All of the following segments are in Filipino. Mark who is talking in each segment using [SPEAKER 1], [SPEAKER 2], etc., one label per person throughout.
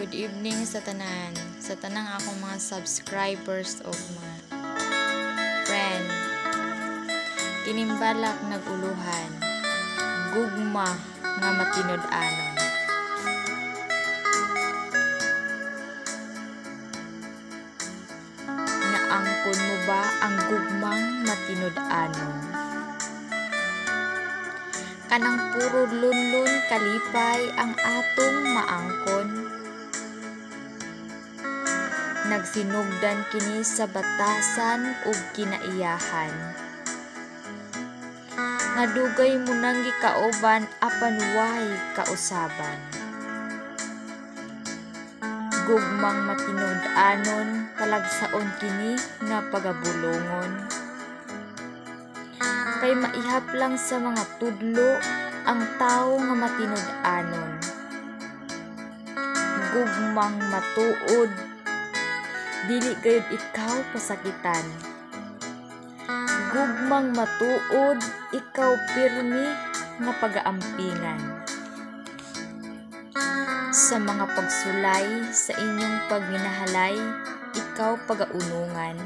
[SPEAKER 1] Good evening sa tanan. Sa tanang akong mga subscribers o mga friend. Kinimbalak naguluhan. Gugma nga matinud-anon. Naangkon mo ba ang gugmang matinud-anon? Kanang puro lunlun kalipay ang atong maangkon. Nagsinugdan kini sa batasan ug kinaiyahan. Nadugay mo nang gikaoban apan way kausaban. Gugmang matinud-anon talagsaon kini nga pagabulongon. Kay maihap lang sa mga tudlo ang tawo nga matinud-anon. Gugmang matuod, dili gayud ikaw pasakitan. Gugmang matuod, ikaw pirmi nga pagaampingan. Sa mga pagsulay sa inyong pagminahalay, ikaw pagaunungan.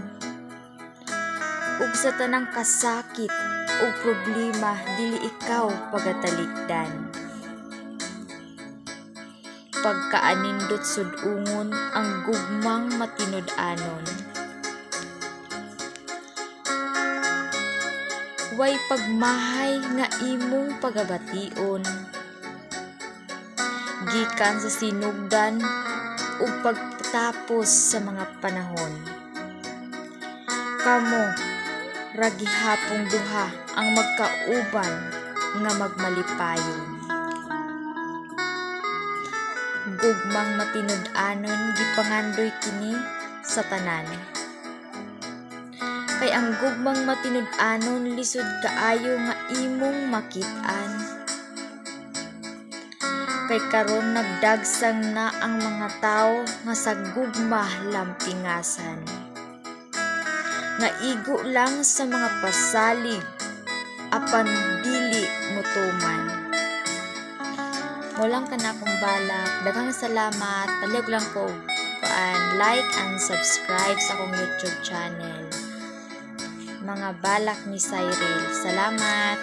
[SPEAKER 1] Ug sa tanang kasakit o problema, dili ikaw pagatalikdan. Pagkaanindot sudungon ang gugmang matinud-anon. Way pagmahay nga imong pagabation. Gikan sa sinugdan ug pagtapos sa mga panahon. Kamo ragihapong duha ang magkauban nga magmalipayon. Gugmang matinud-anon gipangandoy kini sa tanan. Kay ang gugmang matinud-anon lisod kaayo nga imong makit-an. Kay karon nagdagsang na ang mga tawo nga sa gugma lampingasan. Naigo lang sa mga pasalig apan dili mutuman. Walang ka na akong balak. Daghang salamat. Palig lang ko like and subscribe sa akong YouTube channel. Mga balak ni Cyril. Salamat.